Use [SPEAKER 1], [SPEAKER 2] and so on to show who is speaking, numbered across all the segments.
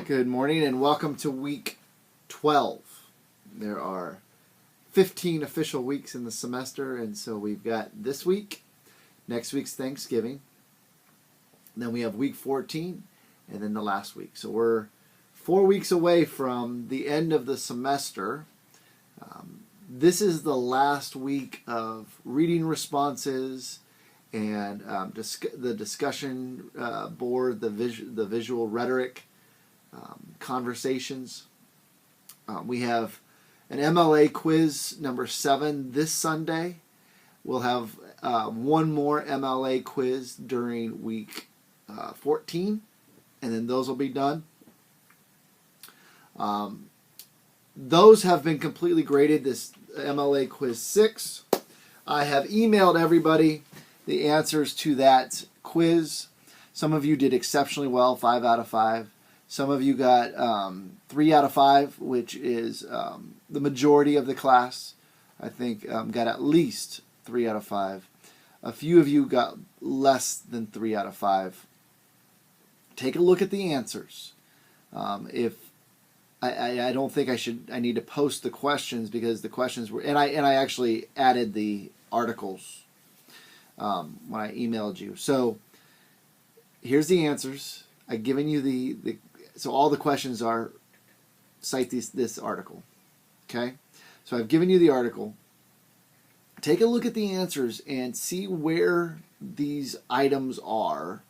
[SPEAKER 1] Good morning and welcome to week 12. There are 15 official weeks in the semester, and so we've got this week, next week's Thanksgiving, then we have week 14, and then the last week. So we're 4 weeks away from the end of the semester. This is the last week of reading responses and the discussion board, the visual rhetoric, conversations. We have an MLA quiz number 7 this Sunday. We'll have one more MLA quiz during week 14, and then those will be done. Those have been completely graded. This MLA quiz 6. I have emailed everybody the answers to that quiz. Some of you did exceptionally well, 5 out of 5. Some of you got 3 out of 5, which is the majority of the class. I think got at least 3 out of 5. A few of you got less than 3 out of 5. Take a look at the answers. If I don't think I need to post the questions because the questions were, and I actually added the articles when I emailed you. So here's the answers. I've given you so all the questions are cite this article. Okay? So I've given you the article. Take a look at the answers and see where these items are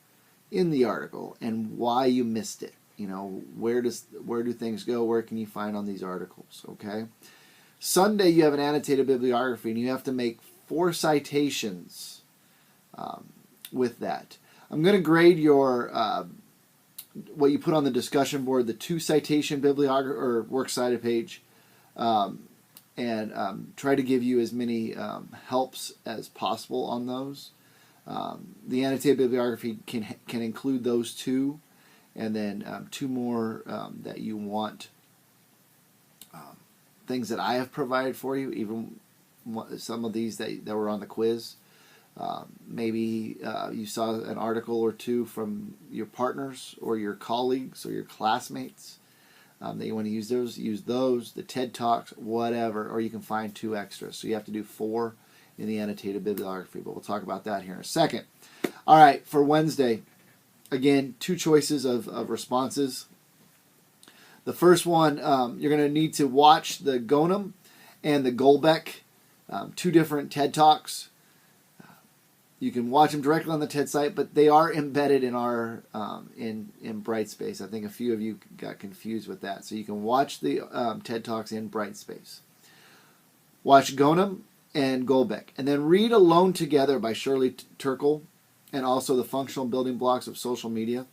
[SPEAKER 1] in the article and why you missed it. You know, where do things go? Where can you find on these articles? Okay? Sunday you have an annotated bibliography and you have to make 4 citations with that. I'm going to grade your what you put on the discussion board, the 2 citation bibliography or works cited page, and try to give you as many helps as possible on those. The annotated bibliography can include those 2, and then 2 more that you want. Things that I have provided for you, even some of these that were on the quiz. Maybe you saw an article or 2 from your partners or your colleagues or your classmates that you want to use those, the TED Talks, whatever, or you can find 2 extras. So you have to do 4 in the annotated bibliography, but we'll talk about that here in a second. All right, for Wednesday, again, 2 choices of responses. The first one, you're going to need to watch the Gonum and the Golbeck, 2 different TED Talks. You can watch them directly on the TED site, but they are embedded in our in Brightspace. I think a few of you got confused with that. So you can watch the TED Talks in Brightspace. Watch Gonum and Golbeck, and then read Alone Together by Shirley Turkle, and also The Functional Building Blocks of Social Media.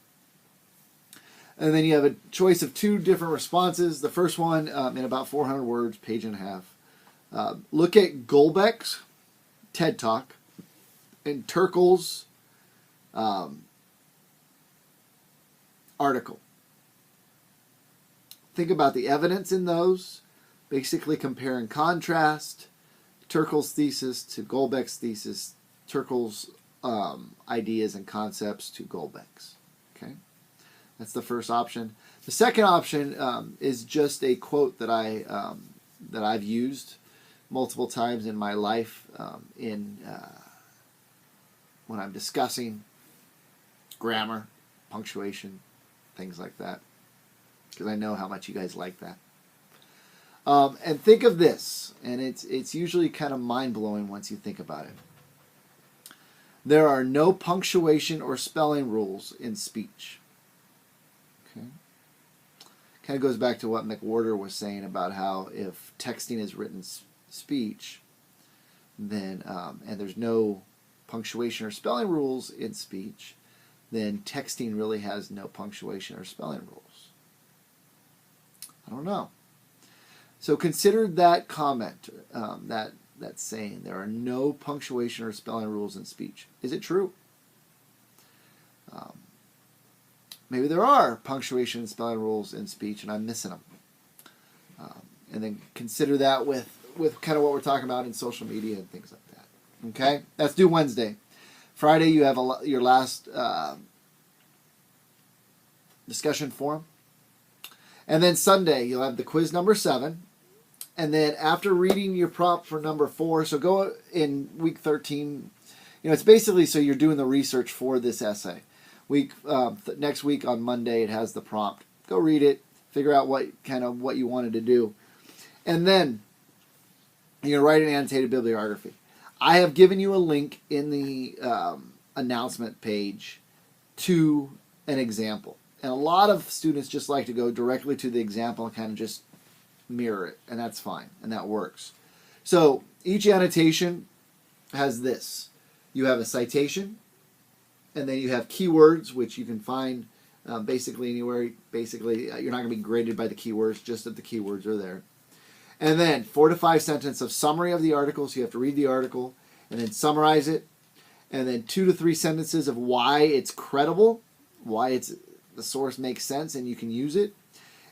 [SPEAKER 1] And then you have a choice of 2 different responses. The first one in about 400 words, page and a half. Look at Golbeck's TED Talk and Turkle's article. Think about the evidence in those, basically compare and contrast Turkle's thesis to Golbeck's thesis, Turkle's ideas and concepts to Golbeck's. Okay, that's the first option. The second option is just a quote that I've used multiple times in my life when I'm discussing grammar, punctuation, things like that, because I know how much you guys like that. And think of this, and it's usually kind of mind-blowing once you think about it. There are no punctuation or spelling rules in speech. Okay? Kind of goes back to what McWhorter was saying about how if texting is written speech, then and there's no punctuation or spelling rules in speech, then texting really has no punctuation or spelling rules. I don't know. So consider that comment, that saying, there are no punctuation or spelling rules in speech. Is it true? Maybe there are punctuation and spelling rules in speech and I'm missing them. And then consider that with kind of what we're talking about in social media and things like that. Okay? That's due Wednesday. Friday, you have your last discussion forum. And then Sunday, you'll have the quiz number 7. And then after reading your prompt for number 4, so go in week 13. It's basically so you're doing the research for this essay. Next week on Monday, it has the prompt. Go read it, figure out what you wanted to do. And then you're going to write an annotated bibliography. I have given you a link in the announcement page to an example. And a lot of students just like to go directly to the example and kind of just mirror it. And that's fine. And that works. So each annotation has this. You have a citation. And then you have keywords, which you can find basically anywhere. Basically, you're not going to be graded by the keywords, just that the keywords are there. And then 4 to 5 sentences of summary of the article. So you have to read the article and then summarize it. And then 2 to 3 sentences of why it's credible, why the source makes sense and you can use it.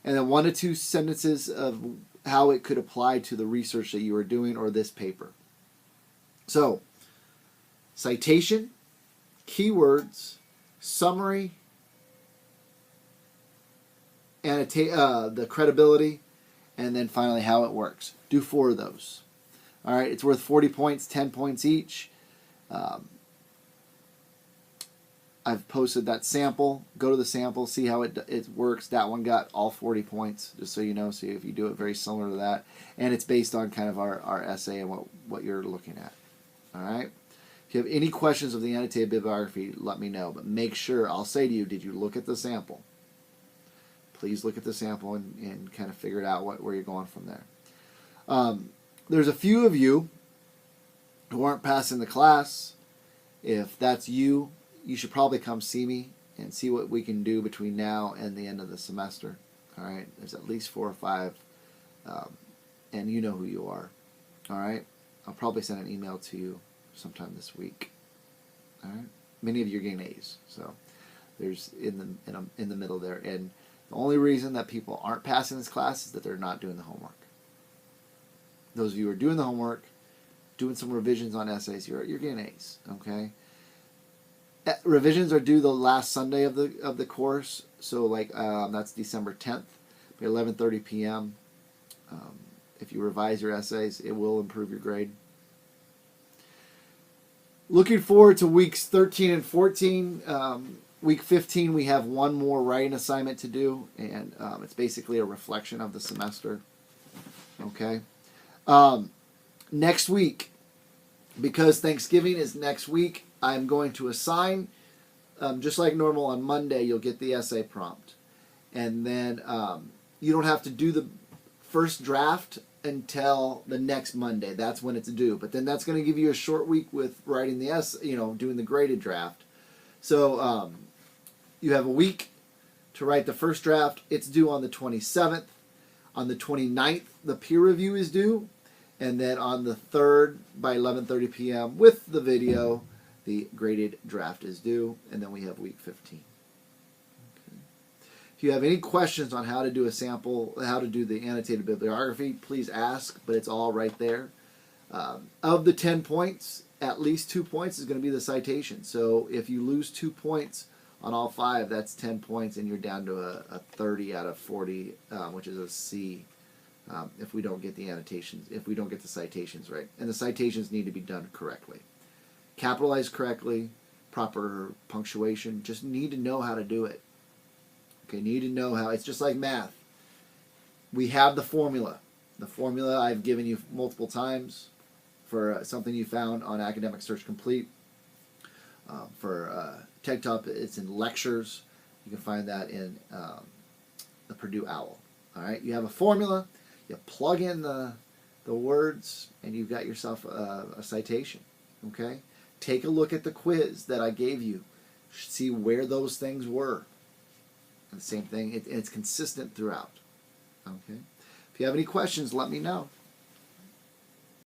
[SPEAKER 1] And then 1 to 2 sentences of how it could apply to the research that you are doing or this paper. So, citation, keywords, summary, the credibility, and then finally how it works. Do 4 of those. All right, it's worth 40 points, 10 points each. I've posted that sample. Go to the sample, see how it works. That one got all 40 points, just so you know. See if you do it very similar to that. And it's based on kind of our essay and what you're looking at. All right? If you have any questions of the annotated bibliography, let me know. But make sure, I'll say to you, did you look at the sample? Please look at the sample and kind of figure it out where you're going from there. There's a few of you who aren't passing the class. If that's you, you should probably come see me and see what we can do between now and the end of the semester. All right? There's at least 4 or 5, and you know who you are. All right? I'll probably send an email to you sometime this week. All right? Many of you are getting A's, so there's in the middle there. And the only reason that people aren't passing this class is that they're not doing the homework. Those of you who are doing the homework, doing some revisions on essays, you're getting A's. Okay? Revisions are due the last Sunday of the course, so that's December 10th, by 11:30 p.m. If you revise your essays, it will improve your grade. Looking forward to weeks 13 and 14. Week 15, we have one more writing assignment to do, and it's basically a reflection of the semester. Okay. Next week, because Thanksgiving is next week, I'm going to assign, just like normal on Monday, you'll get the essay prompt. And then you don't have to do the first draft until the next Monday. That's when it's due. But then that's going to give you a short week with writing the essay, doing the graded draft. So you have a week to write the first draft. It's due on the 27th. On the 29th, the peer review is due. And then on the 3rd, by 11:30 p.m., with the video, the graded draft is due. And then we have week 15. Okay. If you have any questions on how to do a sample, how to do the annotated bibliography, please ask, but it's all right there. Of the 10 points, at least 2 points is going to be the citation. So if you lose 2 points on all 5, that's 10 points, and you're down to a 30 out of 40, which is a C. If we don't get the annotations, if we don't get the citations right. And the citations need to be done correctly. Capitalized correctly, proper punctuation. Just need to know how to do it. Okay, need to know how. It's just like math. We have the formula. The formula I've given you multiple times for something you found on Academic Search Complete. For TED Talk, it's in lectures. You can find that in the Purdue OWL. All right, you have a formula. You plug in the words, and you've got yourself a citation. Okay? Take a look at the quiz that I gave you. See where those things were. And the same thing, it's consistent throughout. Okay? If you have any questions, let me know.